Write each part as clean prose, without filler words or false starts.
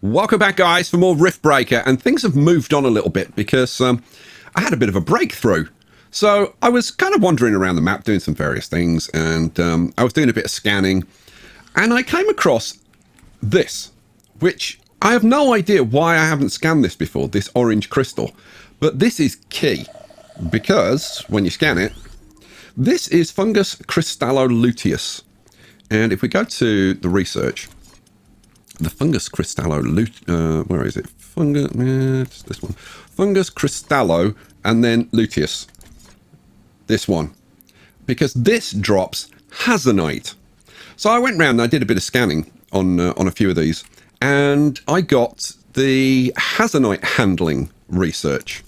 Welcome back, guys, for more Riftbreaker, and things have moved on a little bit because I had a bit of a breakthrough. So I was kind of wandering around the map doing some various things, and I was doing a bit of scanning, and I came across this, which I have no idea why I haven't scanned this before, this orange crystal. But this is key, because when you scan it, this is Fungus crystallo-luteus. And if we go to the research, the Fungus crystallo, where is it? Fungus, it's this one. Fungus crystallo, and then luteus. This one. Because this drops hazonite. So I went round and I did a bit of scanning on a few of these, and I got the hazonite handling research.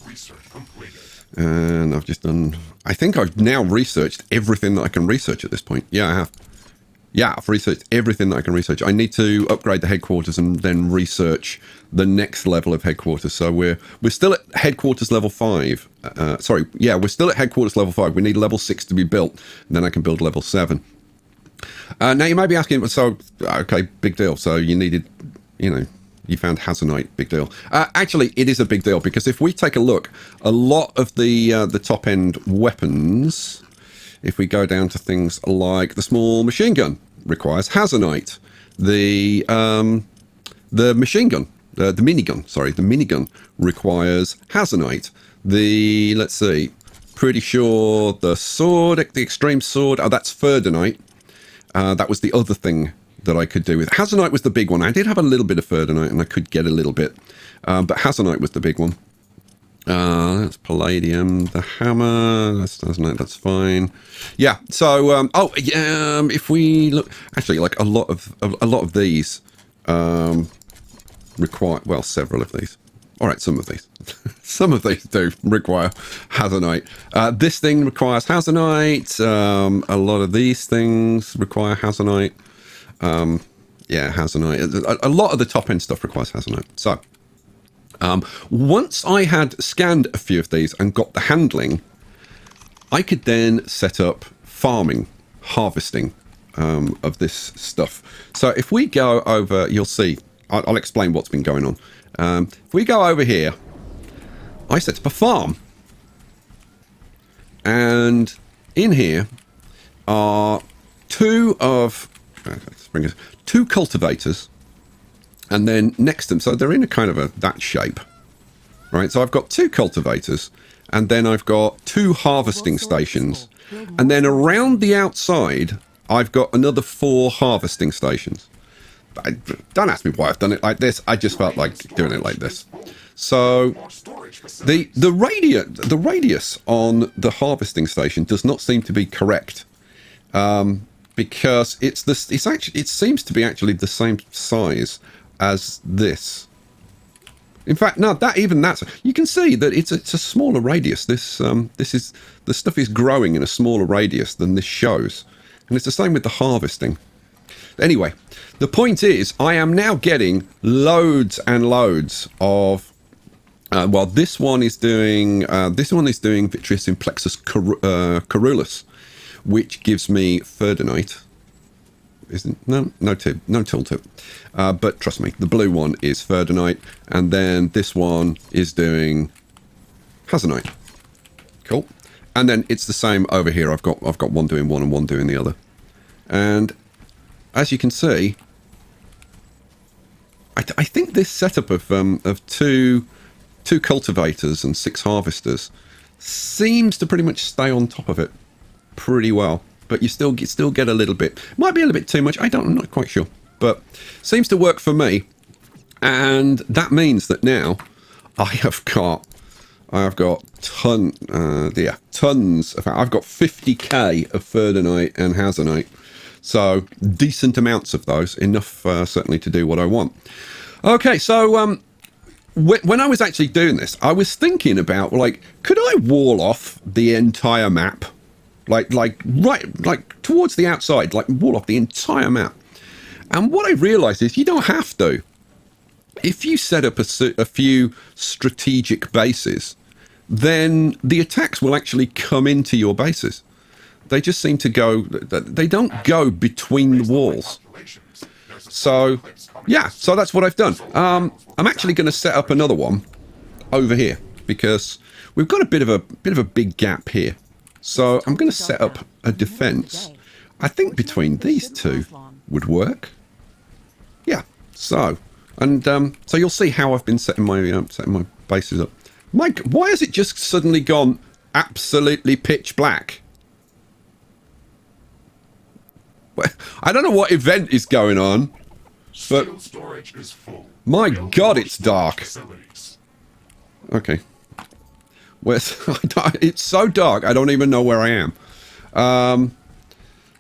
And I've just done, I think I've now researched everything that I can research at this point. Yeah, I have. Yeah, I've researched everything that I can research. I need to upgrade the headquarters and then research the next level of headquarters. So we're still at headquarters level 5. We're still at headquarters level 5. We need level 6 to be built, and then I can build level 7. Now you may be asking, so okay, big deal. So you needed, you found hazonite, big deal. Actually, it is a big deal, because if we take a look, a lot of the top end weapons, if we go down to things like the small machine gun, requires hazonite. The machine gun, the minigun requires hazonite. Let's see, pretty sure the sword, the Xtreme sword, that's ferdinite. That was the other thing that I could do with. Hazonite was the big one. I did have a little bit of ferdinite, and I could get a little bit. But hazonite was the big one. That's palladium. The hammer, that's hazonite, that's fine. Yeah, so, if we look, actually, like a lot of these require, well, several of these. All right, some of these. Some of these do require hazonite. This thing requires hazonite. A lot of these things require hazonite. Hazonite. A lot of the top-end stuff requires hazonite. So, once I had scanned a few of these and got the handling, I could then set up farming, harvesting of this stuff. So if we go over, you'll see, I'll explain what's been going on. If we go over here, I set up a farm. And in here are two cultivators. And then next to them, so they're in a kind of that shape. Right, so I've got two cultivators. And then I've got two harvesting stations. And then around the outside, I've got another 4 harvesting stations. Don't ask me why I've done it like this. I just felt like doing it like this. So the radius on the harvesting station does not seem to be correct, because it seems to be actually the same size as this. In fact, no, you can see that it's a smaller radius. The stuff is growing in a smaller radius than this shows, and it's the same with the harvesting. Anyway, the point is, I am now getting loads and loads of. This one is doing Vitreous Implexus Carulus, which gives me ferdinite. No tool tip. But trust me, the blue one is ferdinite, and then this one is doing hazonite. Cool. And then it's the same over here. I've got one doing one and one doing the other. And as you can see, I think this setup of two cultivators and 6 harvesters seems to pretty much stay on top of it pretty well. But you still get a little bit. Might be a little bit too much. I'm not quite sure. But seems to work for me. And that means that now I've got tons of. I've got 50k of ferdinite and hazonite. So decent amounts of those. Enough certainly to do what I want. Okay, so when I was actually doing this, I was thinking about, like, could I wall off the entire map? Like towards the outside, like wall off the entire map. And what I realized is you don't have to. If you set up a few strategic bases, then the attacks will actually come into your bases. They just seem to go, they don't go between the walls. So yeah, so that's what I've done. I'm actually going to set up another one over here because we've got a bit of a big gap here. So I'm going to set up a defense. I think between these two would work. Yeah. So so you'll see how I've been setting my bases up. Mike, why has it just suddenly gone absolutely pitch black? I don't know what event is going on, but storage is full. My God, it's dark. Okay. It's so dark, I don't even know where I am.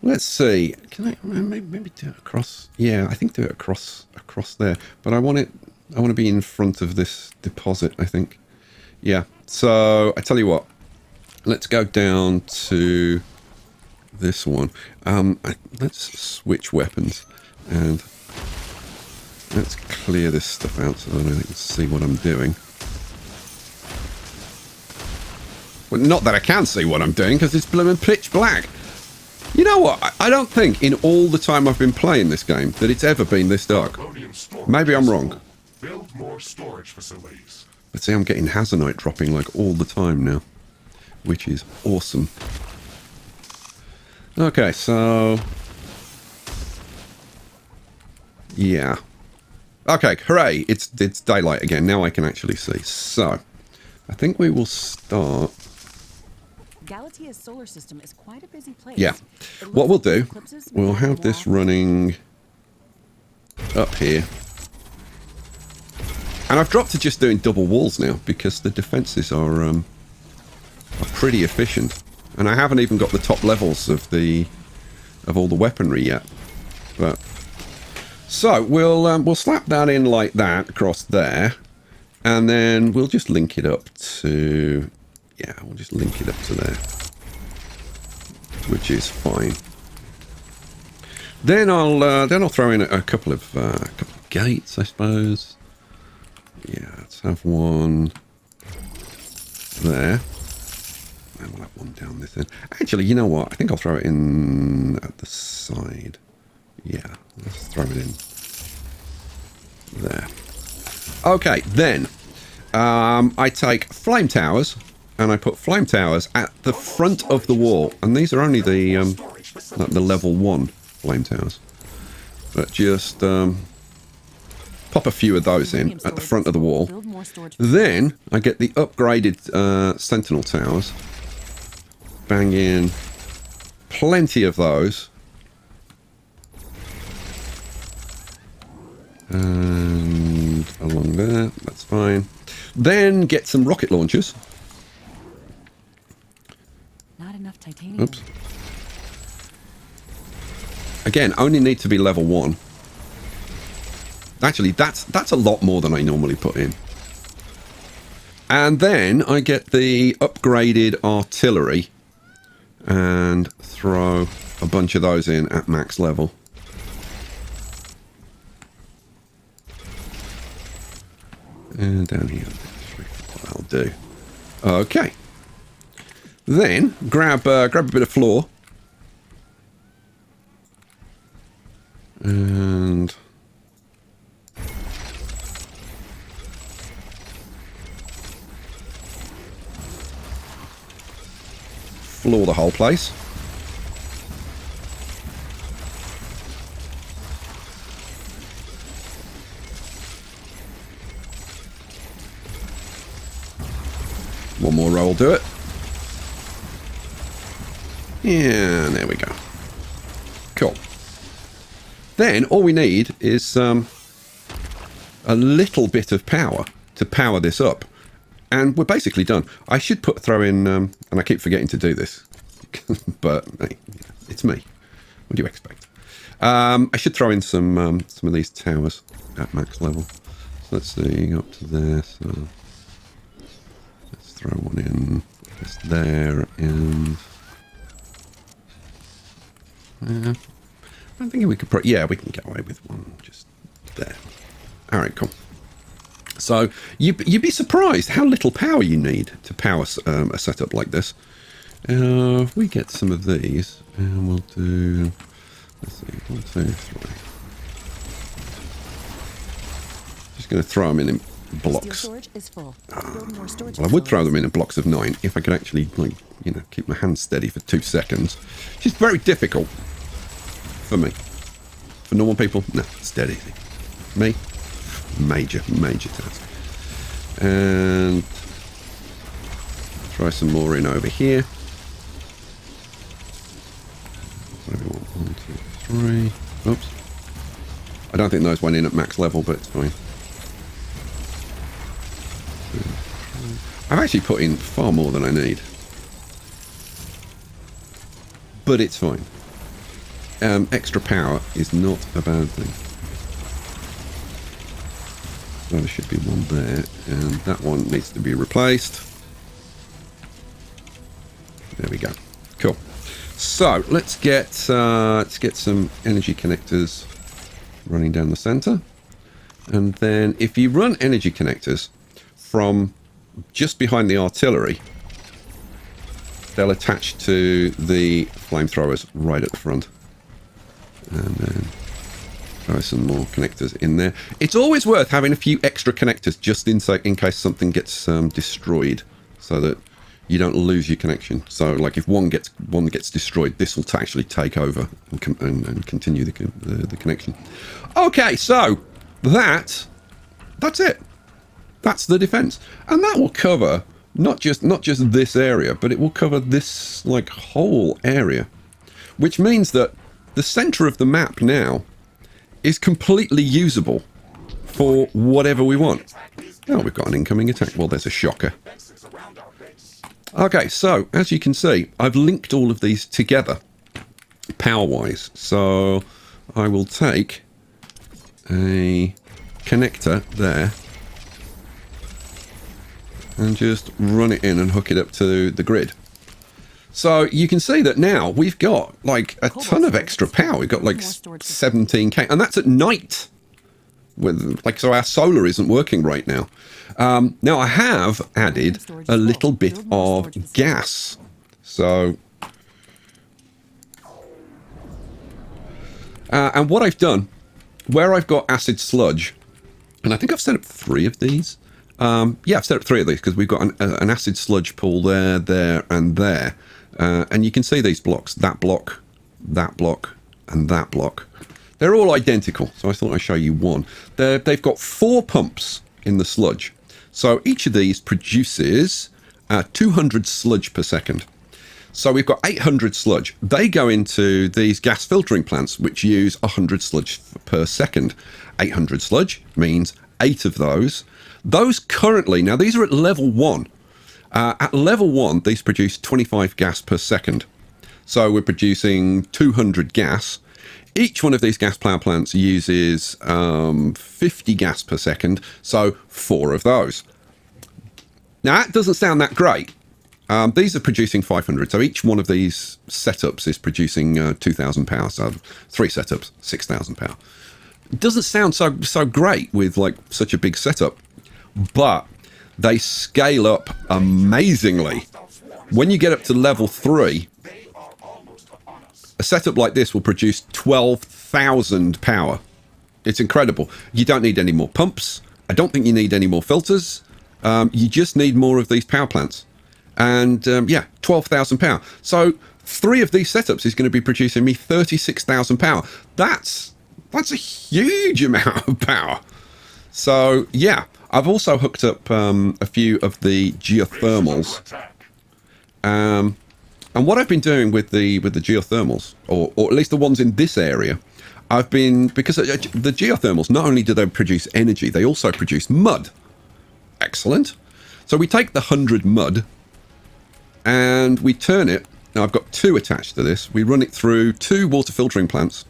Let's see. Can I maybe do it across? Yeah, I think do it across there. But I want to be in front of this deposit, I think. Yeah. So I tell you what. Let's go down to this one. Let's switch weapons and let's clear this stuff out so that I can see what I'm doing. Well, not that I can see what I'm doing because it's blooming pitch black. You know what? I don't think in all the time I've been playing this game that it's ever been this dark. Maybe I'm wrong. Build more storage facilities. But see, I'm getting Hazanite dropping like all the time now, which is awesome. Okay, so yeah. Okay, hooray! It's daylight again. Now I can actually see. So I think we will start. Galatia's solar system is quite a busy place. Yeah. What we'll do, we'll have this running up here. And I've dropped to just doing double walls now because the defenses are pretty efficient. And I haven't even got the top levels of all the weaponry yet. But so we'll slap that in like that across there. And then we'll just link it up to we'll just link it up to there, which is fine. Then I'll throw in a couple of gates, I suppose. Yeah, let's have one there, and we'll have one down this end. Actually, you know what? I think I'll throw it in at the side. Yeah, let's throw it in there. Okay, then I take flame towers. And I put flame towers at the front of the wall. And these are only the level 1 flame towers. But just pop a few of those in at the front of the wall. Then I get the upgraded sentinel towers. Bang in plenty of those. And along there, that's fine. Then get some rocket launchers. Titanium. Oops. Again, only need to be level 1. Actually, that's a lot more than I normally put in. And then I get the upgraded artillery and throw a bunch of those in at max level. And down here, that'll do. Okay. Then grab a bit of floor and floor the whole place. One more roll, do it. Yeah, there we go. Cool. Then all we need is a little bit of power to power this up. And we're basically done. I should throw in, and I keep forgetting to do this, but hey, it's me. What do you expect? I should throw in some of these towers at max level. So let's see, up to there. So let's throw one in just there and. I'm thinking we could we can get away with one just there. All right, cool. So you'd be surprised how little power you need to power a setup like this. If we get some of these, and we'll do, let's see, 1, 2, 3. just going to throw them in Steel blocks. storage is full. Build more storage Well, I would throw facilities. them in blocks of 9 if I could actually, like, you know, keep my hands steady for 2 seconds. Which is very difficult for me. For normal people, no, it's dead easy. Me, major task. And try some more in over here. What do we want? 1, 2, 3. Oops. I don't think those went in at max level, but it's fine. I've actually put in far more than I need. But it's fine. Extra power is not a bad thing. So there should be one there, and that one needs to be replaced. There we go. Cool. So let's get some energy connectors running down the center, and then if you run energy connectors from just behind the artillery, they'll attach to the flamethrowers right at the front. And then throw some more connectors in there. It's always worth having a few extra connectors just in case something gets destroyed, so that you don't lose your connection. So, like, if one gets destroyed, this will actually take over and continue the connection. Okay, so that's it. That's the defense, and that will cover not just this area, but it will cover this, like, whole area, which means that the center of the map now is completely usable for whatever we want. Oh, we've got an incoming attack. Well, there's a shocker. Okay, so as you can see, I've linked all of these together power-wise. So I will take a connector there and just run it in and hook it up to the grid. So you can see that now we've got like a ton of extra power. We've got like 17k, and that's at night. So our solar isn't working right now. Now I have added a little bit of gas. So, and what I've done, where I've got acid sludge, and I think I've set up 3 of these. Yeah, I've set up 3 of these because we've got an acid sludge pool there, there, and there. And you can see these blocks, that block, and that block. They're all identical, so I thought I'd show you one. They've got 4 pumps in the sludge. So each of these produces 200 sludge per second. So we've got 800 sludge. They go into these gas filtering plants, which use 100 sludge per second. 800 sludge means 8 of those. Those currently, now these are at level 1. At level 1, these produce 25 gas per second. So we're producing 200 gas. Each one of these gas power plants uses 50 gas per second, so 4 of those. Now, that doesn't sound that great. These are producing 500, so each one of these setups is producing 2,000 power, so 3 setups, 6,000 power. It doesn't sound so great with like such a big setup, but they scale up amazingly. When you get up to level 3, a setup like this will produce 12,000 power. It's incredible. You don't need any more pumps. I don't think you need any more filters. You just need more of these power plants. And yeah, 12,000 power. So 3 of these setups is going to be producing me 36,000 power. That's a huge amount of power. So yeah, I've also hooked up a few of the geothermals. And what I've been doing with the geothermals, or at least the ones in this area, because the geothermals, not only do they produce energy, they also produce mud. Excellent. So we take the 100 mud and we turn it. Now I've got 2 attached to this. We run it through 2 water filtering plants,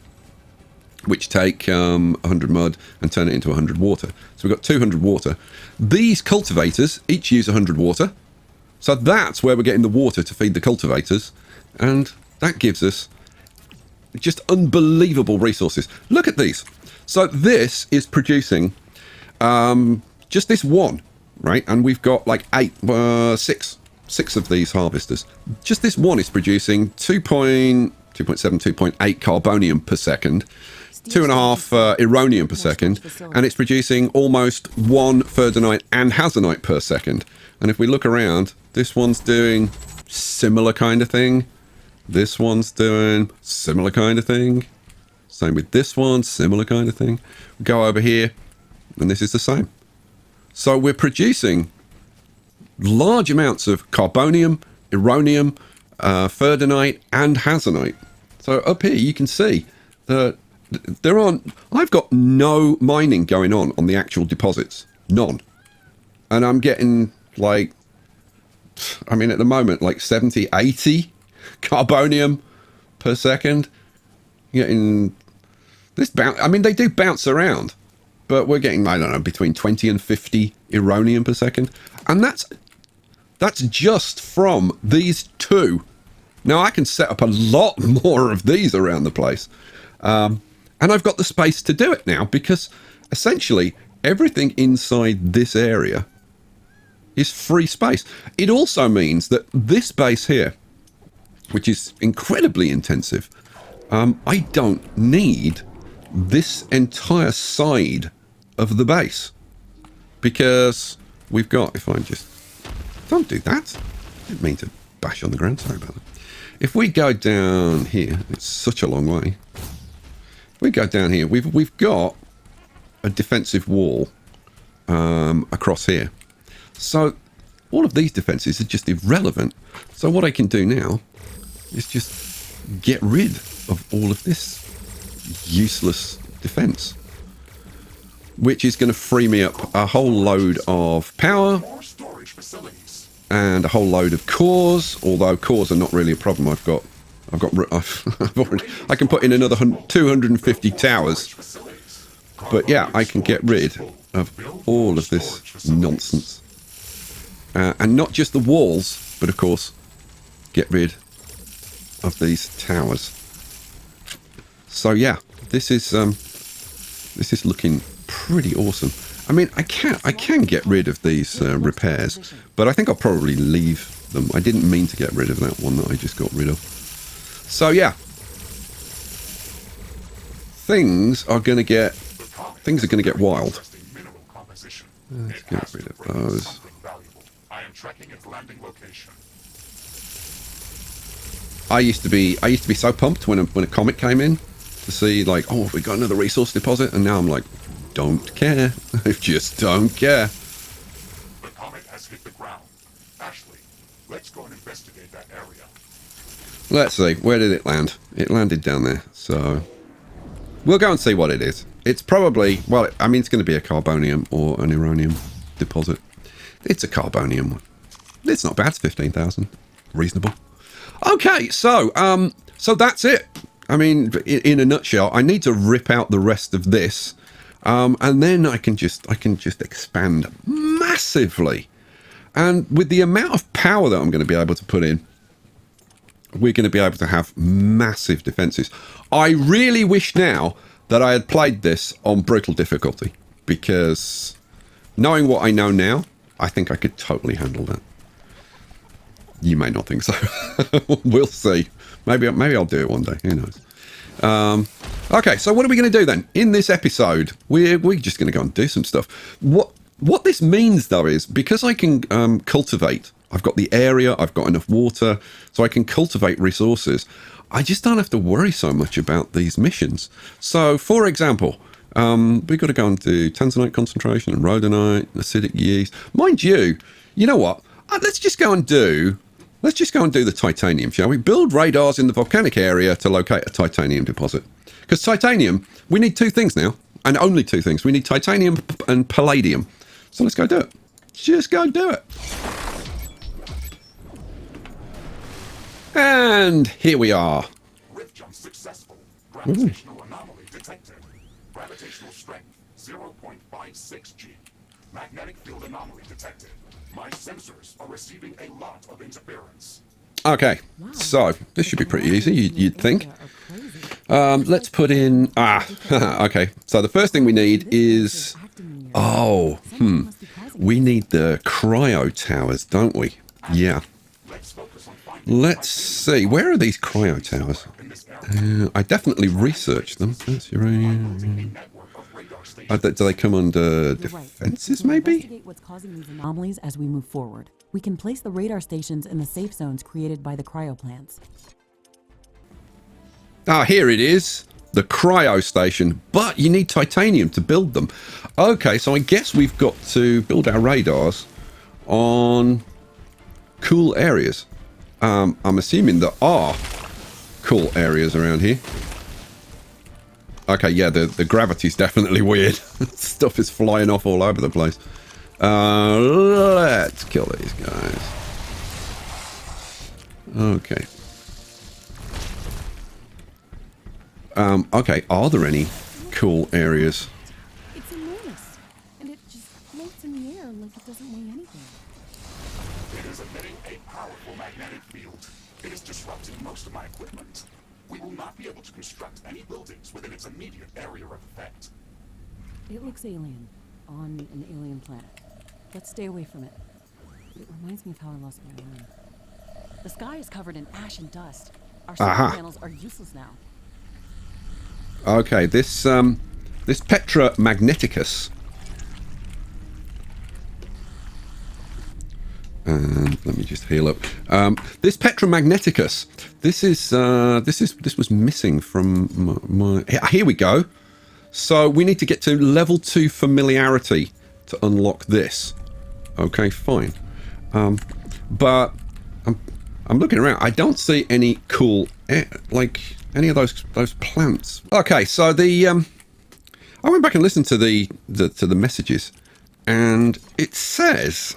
which take 100 mud and turn it into 100 water. So we've got 200 water. These cultivators each use 100 water. So that's where we're getting the water to feed the cultivators. And that gives us just unbelievable resources. Look at these. So this is producing just this one, right? And we've got like 6 of these harvesters. Just this one is producing 2.2 2.7, 2.8 carbonium per second, 2.5 ironium per second, and it's producing almost 1 ferdanite and hazanite per second. And if we look around, this one's doing similar kind of thing. This one's doing similar kind of thing. Same with this one, similar kind of thing. We go over here, and this is the same. So we're producing large amounts of carbonium, ironium, ferdanite, and hazanite. So up here you can see that I've got no mining going on the actual deposits. None. And I'm getting like, I mean at the moment, like 70, 80 carbonium per second. Getting this bounce, I mean they do bounce around, but we're getting, I don't know, between 20 and 50 ironium per second. And that's just from these two. Now I can set up a lot more of these around the place. And I've got the space to do it now because essentially everything inside this area is free space. It also means that this base here, which is incredibly intensive, I don't need this entire side of the base because we've got, if I just, don't do that. I didn't mean to bash on the ground, sorry about that. If we go down here, it's such a long way. We go down here, we've got a defensive wall across here. So all of these defenses are just irrelevant. So what I can do now is just get rid of all of this useless defense, which is going to free me up a whole load of power and a whole load of cores, although cores are not really a problem. I've already, I can put in another 250 towers. But yeah, I can get rid of all of this nonsense. And not just the walls, but of course, get rid of these towers. So yeah, this is looking pretty awesome. I mean, I can get rid of these repairs, but I think I'll probably leave them. I didn't mean to get rid of that one that I just got rid of. So yeah, things are going to get wild. Let's get rid of those. I used to be so pumped when a comet came in to see like, oh, we got another resource deposit, and now I'm like, don't care. I just don't care. The comet has hit the ground. Ashley, let's go and investigate that area. Let's see, where did it land? It landed down there, so we'll go and see what it is. It's probably, well, I mean, it's going to be a carbonium or an ironium deposit. It's a carbonium one. It's not bad, it's 15,000. Reasonable. Okay, so that's it. I mean, in a nutshell, I need to rip out the rest of this, and then I can just expand massively. And with the amount of power that I'm going to be able to put in, we're going to be able to have massive defenses. I really wish now that I had played this on brutal difficulty, because knowing what I know now, I think I could totally handle that. You may not think so. We'll see. Maybe I'll do it one day. Who knows? Okay, so what are we going to do then? In this episode, we're just going to go and do some stuff. What this means, though, is because I can cultivate, I've got the area, I've got enough water, so I can cultivate resources. I just don't have to worry so much about these missions. So, for example, we've got to go and do tanzanite concentration and rhodonite, acidic yeast. Mind you, you know what? Let's just go and do the titanium, shall we? Build radars in the volcanic area to locate a titanium deposit. Because titanium, we need two things now, and only two things. We need titanium and palladium. So let's go do it. Just go do it. And here we are. Rift jump successful. Gravitational anomaly detected. Gravitational strength 0.56 G. Magnetic field anomaly detected. My sensors are receiving a lot of interference. Okay, so this should be pretty easy, you'd think. Let's put in... okay. So the first thing we need is... we need the cryo towers, don't we? Yeah. Let's see. Where are these cryo towers? I definitely researched them. That's uranium. Do they come under defenses, maybe? Investigate what's causing these anomalies as we move forward. We can place the radar stations in the safe zones created by the cryo plants. Ah, here it is. The cryo station. But you need titanium to build them. Okay, so I guess we've got to build our radars on cool areas. I'm assuming there are cool areas around here. Okay, yeah, the gravity's definitely weird. Stuff is flying off all over the place. Let's kill these guys. Okay. Okay, are there any cool areas? It's enormous, and it just floats in the air like it doesn't weigh anything. It is emitting a powerful magnetic field. It is disrupting most of my equipment. We will not be able to construct any buildings within its immediate area of effect. It looks alien, on an alien planet. Let's stay away from it. It reminds me of how I lost my arm. The sky is covered in ash and dust. Our solar panels are useless now. Okay, this Petra Magneticus. And let me just heal up. This Petra Magneticus. This was missing from my. Here we go. So we need to get to level 2 familiarity to unlock this. Okay, fine. But I'm looking around. I don't see any cool like any of those plants. Okay, so I went back and listened to the messages, and it says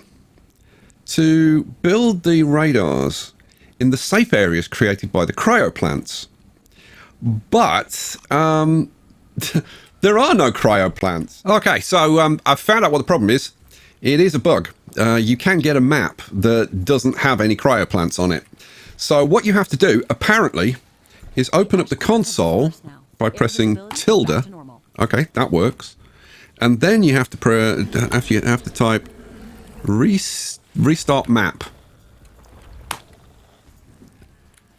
to build the radars in the safe areas created by the cryo plants. But there are no cryo plants. Okay, so I've found out what the problem is. It is a bug. You can get a map that doesn't have any cryo plants on it. So what you have to do, apparently, is open up the console by pressing tilde. Okay, that works. And then you have to type restart map.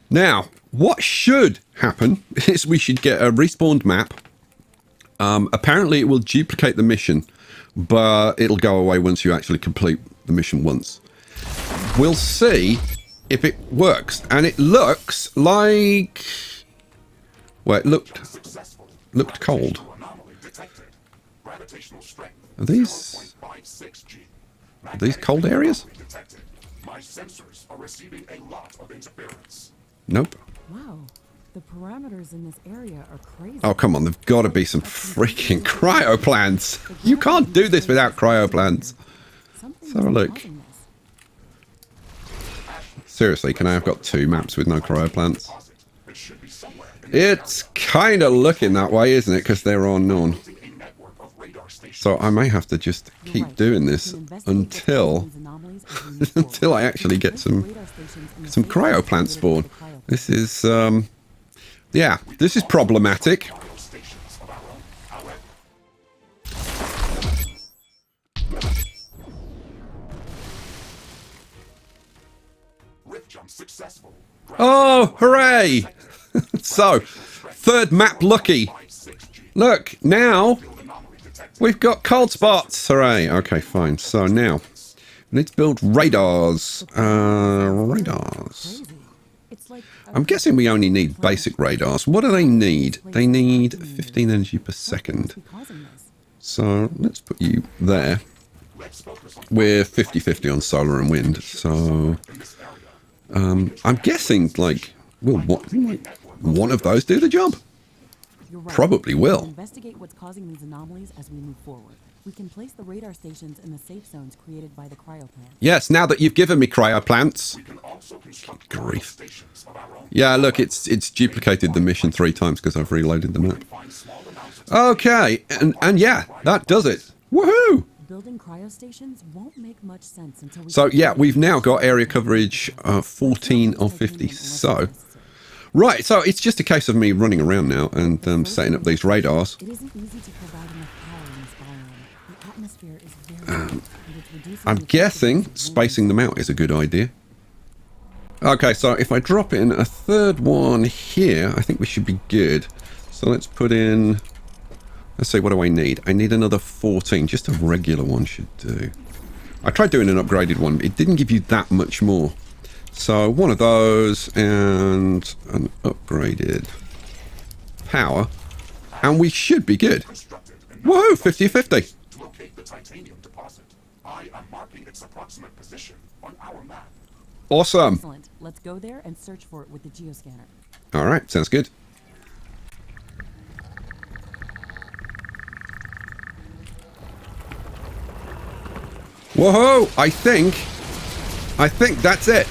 Now, what should happen is we should get a respawned map. Apparently it will duplicate the mission, but it'll go away once you actually complete the mission once. We'll see if it works. And it looks like... well, it looked cold. Are these cold areas? Nope. Wow, the parameters in this area are crazy. Oh, come on. There've got to be some freaking cryo plants. You can't do this without cryo plants. Let's have a look. Seriously, can I have got 2 maps with no cryo plants? It's kind of looking that way, isn't it? Because there are none. So I may have to just keep doing this until I actually get some cryo plant spawn. This is yeah, this is problematic. Oh, hooray! So, 3rd map lucky. Look, now we've got cold spots. Hooray. Okay, fine. So now we need to build radars. Radars. I'm guessing we only need basic radars. What do they need? They need 15 energy per second. So let's put you there. We're 50-50 on solar and wind. So I'm guessing, like, will one of those do the job? Probably will. Investigate what's causing these anomalies as we move forward. We can place the radar stations in the safe zones created by the cryo plant. Yes, now that you've given me cryo plants. Good grief. Yeah, look, it's duplicated the mission 3 times because I've reloaded the map. Okay, and yeah, that does it. Woohoo! Building cryo stations won't make much sense until we... So yeah, we've now got area coverage 14 of 50. So right, so it's just a case of me running around now and setting up these radars. It isn't easy to provide enough power in this biome. The atmosphere is very hot, and it's reducing I'm guessing spacing them out is a good idea. Okay, so if I drop in a third one here, I think we should be good. So let's put in... Let's see, what do I need? I need another 14. Just a regular one should do. I tried doing an upgraded one. It didn't give you that much more. So one of those and an upgraded power. And we should be good. Whoa, 50-50. To locate the titanium deposit, I am marking its approximate position on our map. Awesome. Excellent. Let's go there and search for it with the geoscanner. All right, sounds good. Whoa, I think that's it.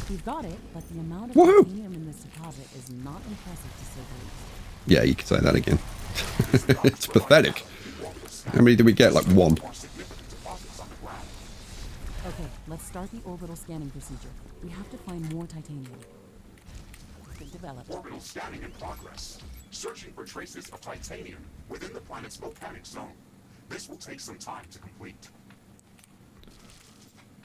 We've got it, but the amount of Woohoo! titanium in this deposit is not impressive to say the least. Yeah, you could say that again. It's pathetic. How many did we get? Like one. Okay, let's start the orbital scanning procedure. We have to find more titanium. Good developed. Orbital scanning in progress. Searching for traces of titanium within the planet's volcanic zone. This will take some time to complete.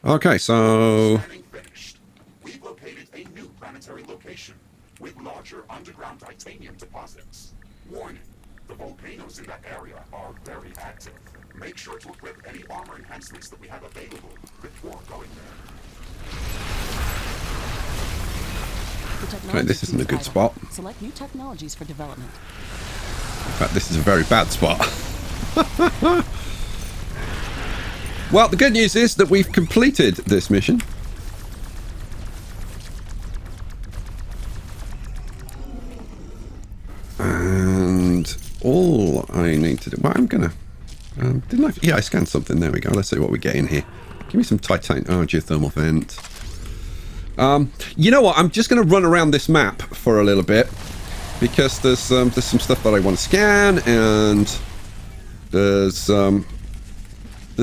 Okay, so... Scanning finished. We've located a new planetary location with larger underground titanium deposits. Warning, the volcanoes in that area are very active. Make sure to equip any armor enhancements that we have available before going there. Right, this isn't a good spot. Select new technologies for development. In fact, this is a very bad spot. Well, the good news is that we've completed this mission. And all I need to do... Well, I'm going to... didn't I... Yeah, I scanned something. There we go. Let's see what we get in here. Give me some titanium... Oh, geothermal vent. You know what? I'm just going to run around this map for a little bit. Because there's some stuff that I want to scan. And there's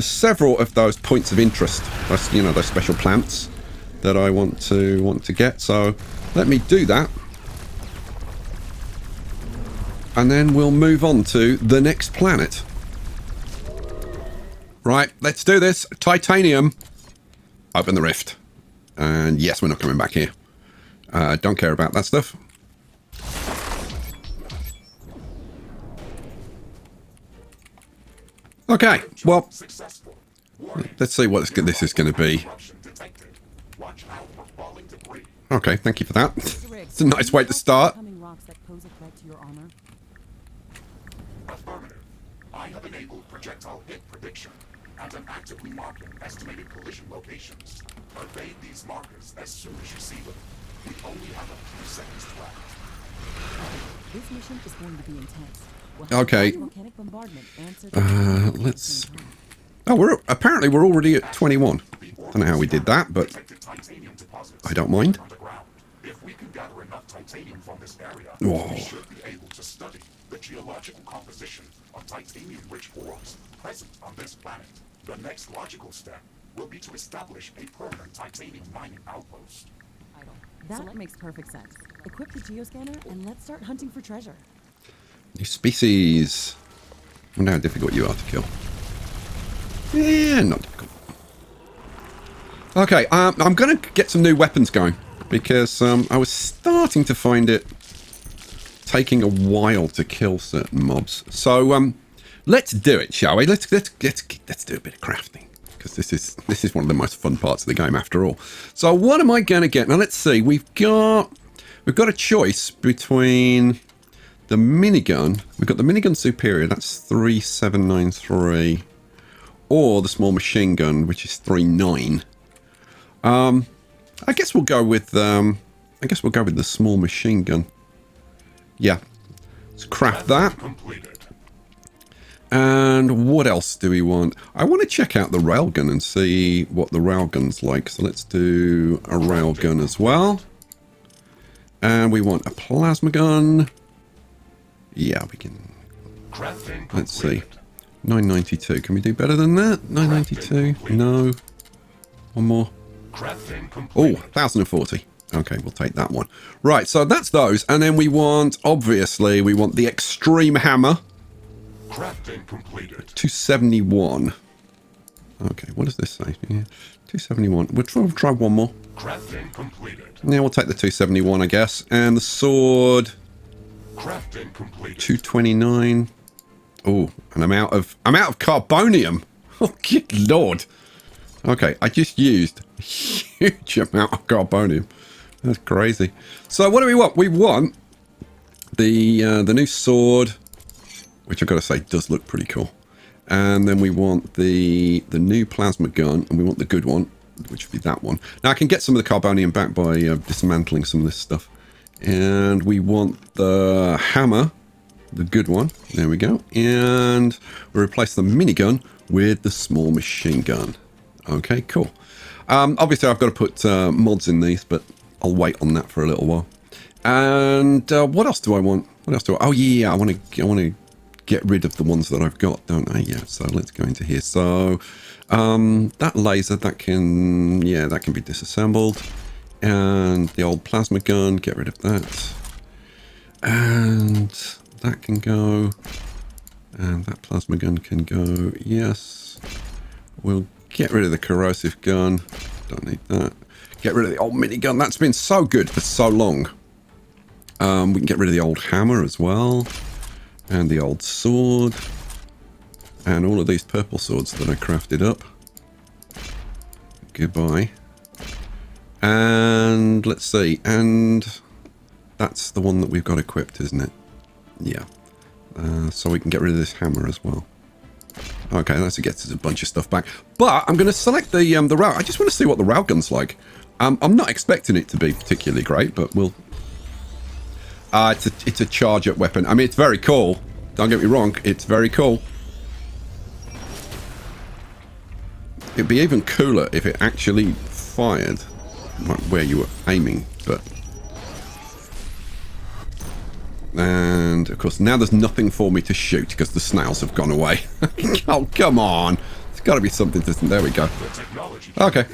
several of those points of interest. That's, you know, those special plants that I want to get. So let me do that. And then we'll move on to the next planet. Right, let's do this. Titanium. Open the rift. And yes, we're not coming back here. Don't care about that stuff. Okay, well, let's see what this is going to be. Okay, thank you for that. It's a nice way to start. Rocks that pose a threat to your armor. Affirmative. I have enabled projectile hit prediction and am actively marking estimated collision locations. Evade these markers as soon as you see them. We only have a few seconds left. This mission is going to be intense. Okay. Volcanic bombardment and Let's... Oh, apparently we're already at 21. Don't know how we did that, but I don't mind. If we can gather enough titanium from this area, Whoa. we should be able to study the geological composition of titanium-rich ores present on this planet. The next logical step will be to establish a permanent titanium mining outpost. That makes perfect sense. Equip the geoscanner and let's start hunting for treasure. New species. I wonder how difficult you are to kill. Yeah, not difficult. Okay, I'm going to get some new weapons going. Because I was starting to find it taking a while to kill certain mobs. So let's do it, shall we? Let's do a bit of crafting. Because this is one of the most fun parts of the game after all. So what am I going to get? Now let's see. We've got a choice between the minigun. We've got the minigun superior. That's 3793, or the small machine gun, which is 39. I guess we'll go with the small machine gun. Yeah, let's craft that. And what else do we want? I want to check out the railgun and see what the railgun's like. So let's do a railgun as well. And we want a plasma gun. Yeah, we can. Let's see. 992. Can we do better than that? 992. No. One more. Oh, 1040. Okay, we'll take that one. Right, so that's those. And then we want, obviously, we want the Xtreme hammer. Crafting completed. 271. Okay, what does this say? Yeah, 271. We'll try one more. Crafting completed. Yeah, we'll take the 271, I guess. And the sword, Crafting completed. 229. Oh, and I'm out of carbonium. Oh, good lord. Okay, I just used a huge amount of carbonium. That's crazy. So what do we want? We want the new sword, which I've got to say does look pretty cool. And then we want the new plasma gun, and we want the good one, which would be that one. Now I can get some of the carbonium back by dismantling some of this stuff. And we want the hammer, the good one. There we go. And we'll replace the minigun with the small machine gun. Okay, cool. Obviously I've got to put mods in these, but I'll wait on that for a little while. And what else do I want? What else do I? Oh yeah, I want to get rid of the ones that I've got, don't I? Yeah. So let's go into here. So that laser, that can be disassembled. And the old plasma gun, get rid of that. And that can go. And that plasma gun can go. Yes. We'll get rid of the corrosive gun. Don't need that. Get rid of the old minigun. That's been so good for so long. We can get rid of the old hammer as well. And the old sword. And all of these purple swords that I crafted up. Goodbye. And let's see. And that's the one that we've got equipped, isn't it? Yeah. So we can get rid of this hammer as well. Okay, that gets us a bunch of stuff back. But I'm going to select the rail. I just want to see what the railgun's like. I'm not expecting it to be particularly great, but we'll... it's a charge-up weapon. I mean, it's very cool. Don't get me wrong. It's very cool. It'd be even cooler if it actually fired where you were aiming, but... And, of course, now there's nothing for me to shoot because the snails have gone away. Oh, come on. There's got to be something to... There we go. Okay.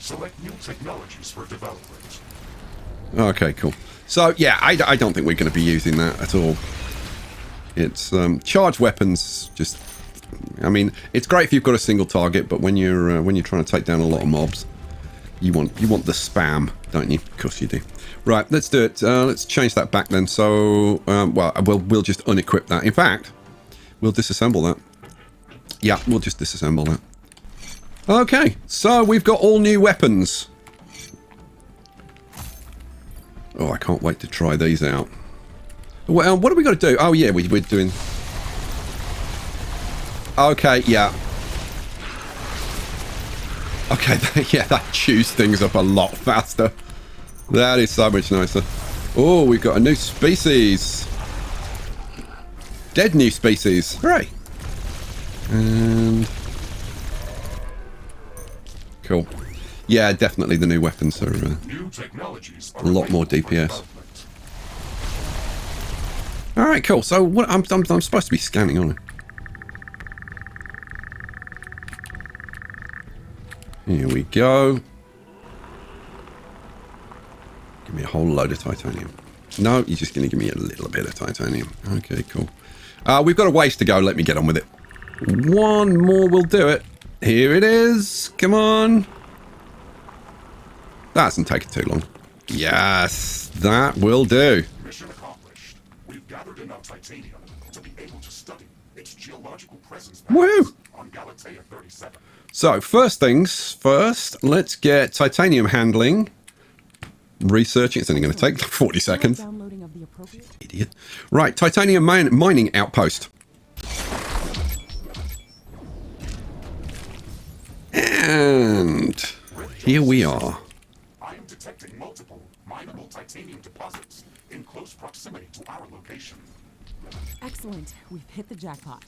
Select new technologies for development. Okay, cool. So, yeah, I don't think we're going to be using that at all. It's charged weapons. Just, I mean, it's great if you've got a single target, but when you're trying to take down a lot of mobs, you want the spam, don't you? Of course you do. Right, let's do it. Let's change that back then. So, well, we'll just unequip that. In fact, we'll disassemble that. Yeah, we'll just disassemble that. Okay, so we've got all new weapons. Oh, I can't wait to try these out. Well, what are we got to do? Oh, yeah, we're doing... Okay, yeah. Okay, yeah, that chews things up a lot faster. That is so much nicer. Oh, we've got a new species. Dead new species. Hooray. And... Cool. Yeah, definitely the new weapons are a lot more DPS. Alright, cool. So what I'm supposed to be scanning, aren't I? Here we go. Give me a whole load of titanium. No, you're just going to give me a little bit of titanium. Okay, cool. We've got a ways to go. Let me get on with it. One more will do it. Here it is. Come on. That hasn't taken too long. Yes, that will do. Mission accomplished. We've gathered enough titanium to be able to study its geological presence on Galatea 37. So, first things first, let's get titanium handling. Researching. It's only going to take 40 seconds. Idiot. Right, titanium mining outpost. And here we are. I am detecting multiple mineable titanium deposits in close proximity to our location. Excellent. We've hit the jackpot.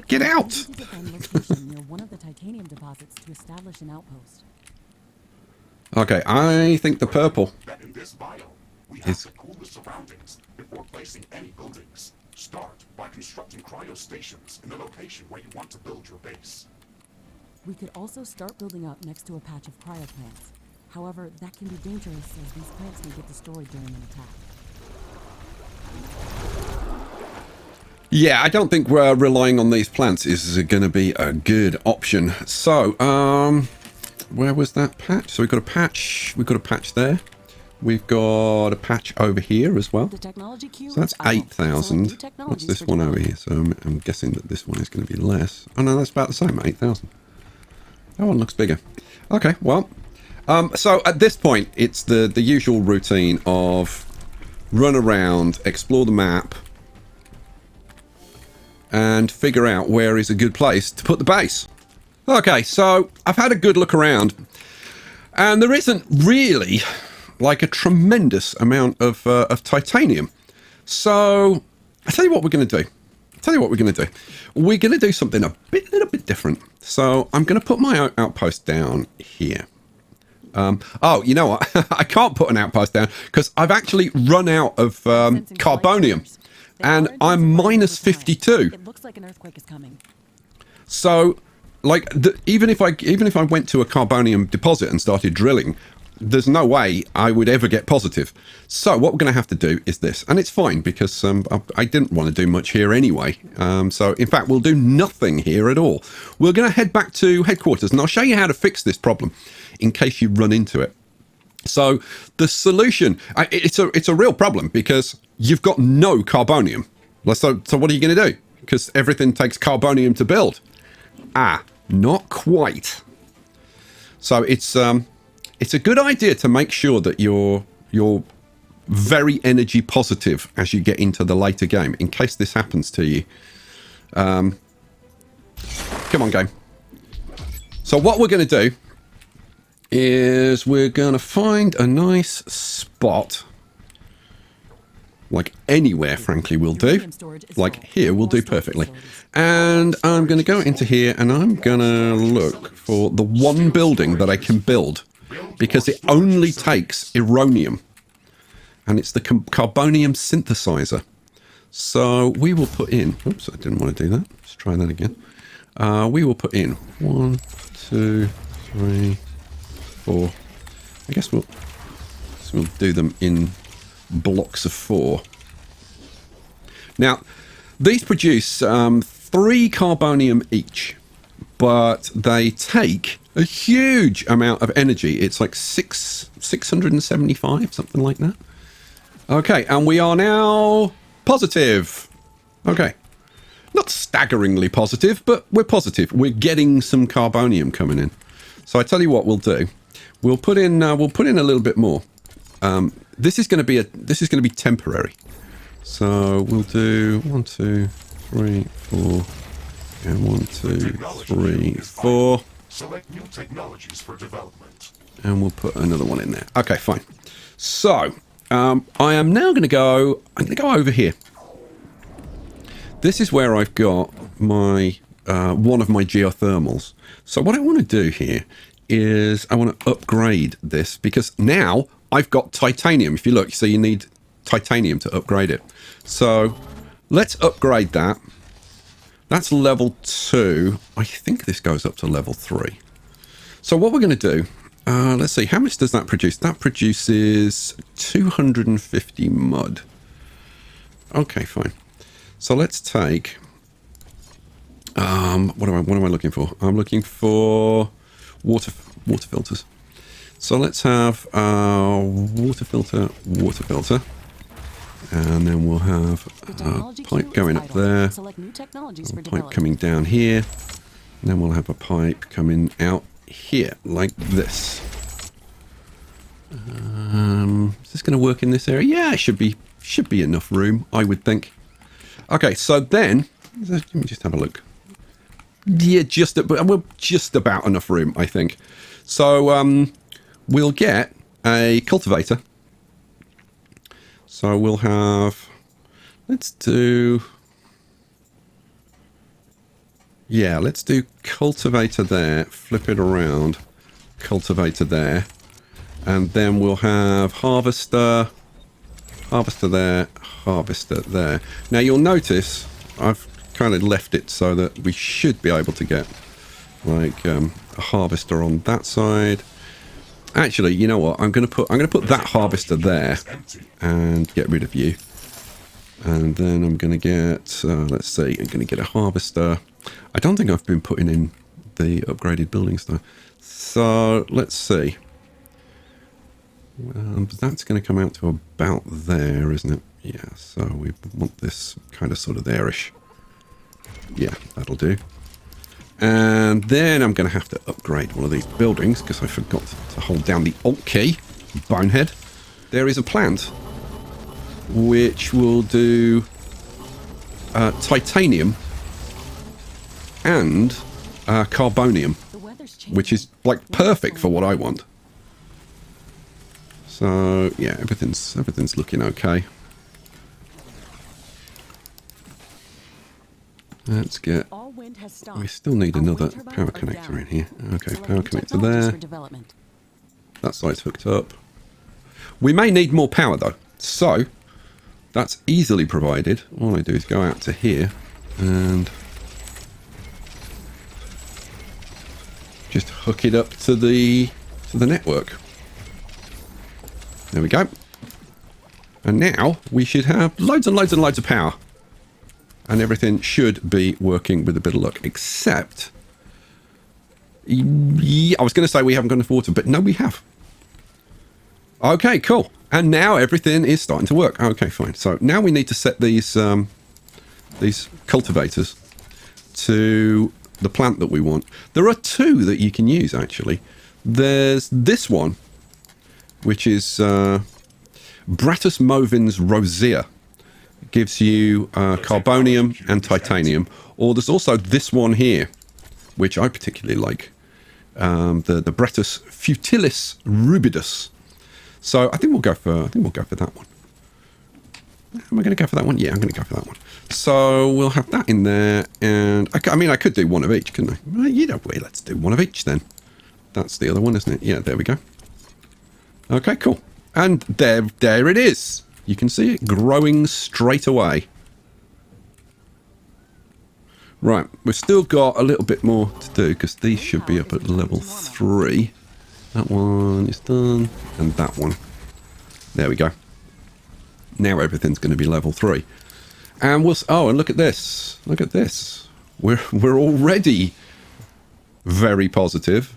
Get out! Near one of the titanium deposits to establish an outpost. Okay, I think the purple That in this biome, we have to cool the surroundings before placing any buildings. Start by constructing cryostations in the location where you want to build your base. We could also start building up next to a patch of cryo plants. However, that can be dangerous as these plants may get destroyed during an attack. Yeah, I don't think we're relying on these plants is going to be a good option. So, where was that patch? So we've got a patch. We've got a patch there. We've got a patch over here as well. The technology queue. So that's 8,000. What's this one over here? So I'm guessing that this one is going to be less. Oh no, that's about the same, 8,000. That one looks bigger. Okay, well, so at this point, it's the usual routine of run around, explore the map, and figure out where is a good place to put the base. Okay, so I've had a good look around, and there isn't really like a tremendous amount of titanium. So I tell you what we're going to do. We're going to do something a little bit different. So I'm going to put my outpost down here. Oh, you know what? I can't put an outpost down because I've actually run out of carbonium, and I'm minus 52. It looks like an earthquake is coming. So, like, even if I went to a carbonium deposit and started drilling, there's no way I would ever get positive. So what we're going to have to do is this, and it's fine because I didn't want to do much here anyway. So in fact, we'll do nothing here at all. We're going to head back to headquarters, and I'll show you how to fix this problem in case you run into it. So the solution, it's a real problem because you've got no carbonium. So what are you going to do? Because everything takes carbonium to build. Not quite. So it's a good idea to make sure that you're very energy positive as you get into the later game, in case this happens to you. Come on, game. So what we're going to do is we're going to find a nice spot. Like anywhere, frankly, will do. Like here will do perfectly. And I'm going to go into here and I'm going to look for the one building that I can build, because it only takes uranium, and it's the carbonium synthesizer. So we will put in, oops, I didn't want to do that. Let's try that again. We will put in 1, 2, 3, 4. I guess we'll do them in blocks of 4. Now, these produce 3 carbonium each, but they take a huge amount of energy. It's like 675, something like that. Okay, and we are now positive. Okay, not staggeringly positive, but we're positive. We're getting some carbonium coming in. So I tell you what we'll do. We'll put in a little bit more. This is going to be temporary. So we'll do 1, 2, 3, 4, and 1, 2, 3, 4. Select new technologies for development. And we'll put another one in there. Okay, fine. So I am now going to go. I'm going to go over here. This is where I've got my one of my geothermals. So what I want to do here is I want to upgrade this, because now I've got titanium. If you look, so you need titanium to upgrade it. So let's upgrade that. That's level 2. I think this goes up to level 3. So what we're going to do, let's see, how much does that produce? That produces 250 mud. Okay, fine. So let's take, what am I looking for? I'm looking for water filters. So let's have water filter, and then we'll have a pipe going up there, a pipe coming down here, and then we'll have a pipe coming out here, like this. Is this going to work in this area? Yeah, it should be enough room, I would think. Okay, so then, let me just have a look. Yeah, we're just about enough room, I think. So we'll get a cultivator. So we'll have, let's do cultivator there, flip it around, cultivator there, and then we'll have harvester there, harvester there. Now you'll notice I've kind of left it so that we should be able to get like a harvester on that side. Actually, you know what? I'm going to put that harvester there and get rid of you. And then I'm going to get, let's see, I'm going to get a harvester. I don't think I've been putting in the upgraded buildings though. So let's see. That's going to come out to about there, isn't it? Yeah, so we want this kind of sort of there-ish. Yeah, that'll do. And then I'm going to have to upgrade one of these buildings because I forgot to hold down the Alt key. Bonehead. There is a plant which will do titanium and carbonium, which is like perfect for what I want. So yeah, everything's looking okay. Let's get. We still need another power connector in here. Okay, power connector there. That side's hooked up. We may need more power though, so that's easily provided. All I do is go out to here and just hook it up to the network. There we go. And now we should have loads and loads and loads of power. And everything should be working with a bit of luck, except... Yeah, I was going to say we haven't got enough water, but no, we have. Okay, cool. And now everything is starting to work. Okay, fine. So now we need to set these cultivators to the plant that we want. There are two that you can use, actually. There's this one, which is Bratus movens rosea. It gives you carbonium and titanium. Or there's also this one here, which I particularly like. The Bratus futilis rubidus. So I think we'll go for that one. Am I going to go for that one? Yeah, I'm going to go for that one. So we'll have that in there, and I mean I could do one of each, couldn't I? Well, you know, wait, let's do one of each then. That's the other one, isn't it? Yeah, there we go. Okay, cool. And there it is. You can see it growing straight away. Right, we've still got a little bit more to do because these should be up at level 3. That one is done, and that one. There we go. Now everything's going to be level 3. And we'll... Oh, and look at this. Look at this. We're already very positive.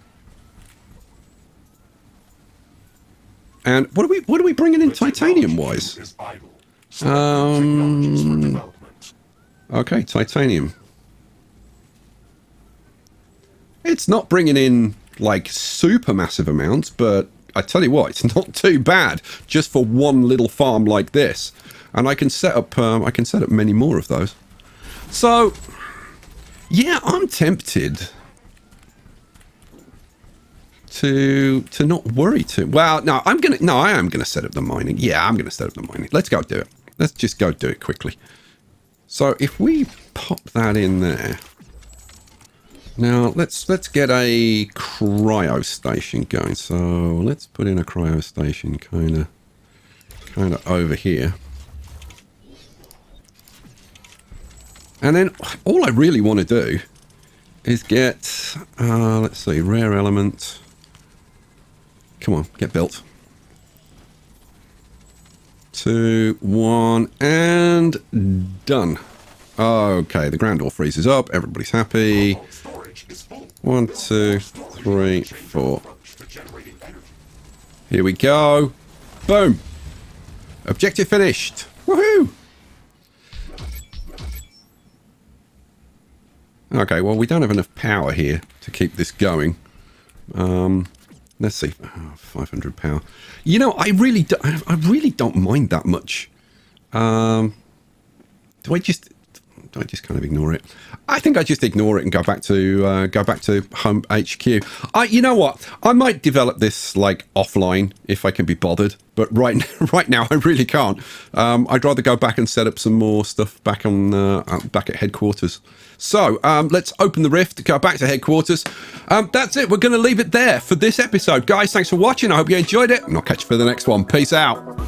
And what are we bringing in titanium-wise? Okay, titanium. It's not bringing in like super massive amounts, but I tell you what, it's not too bad just for one little farm like this. And I can set up many more of those. So yeah, I'm tempted to not worry too. Well, no, I am gonna set up the mining. Yeah, I'm gonna set up the mining. Let's go do it. Let's just go do it quickly. So if we pop that in there. Now let's get a cryo station going. So let's put in a cryo station kind of over here. And then all I really want to do is get let's see, rare element. Come on, get built. 2, 1, and done. Okay, the ground all freezes up. Everybody's happy. 1, 2, 3, 4. Here we go. Boom. Objective finished. Woohoo! Okay, well, we don't have enough power here to keep this going. Let's see. Oh, 500 power. You know, I really don't mind that much. Do I just kind of ignore it? I think I just ignore it and go back to home HQ. You know what? I might develop this like offline if I can be bothered, but right now I really can't. I'd rather go back and set up some more stuff back on back at headquarters. So let's open the rift, go back to headquarters. That's it. We're going to leave it there for this episode, guys. Thanks for watching. I hope you enjoyed it, and I'll catch you for the next one. Peace out.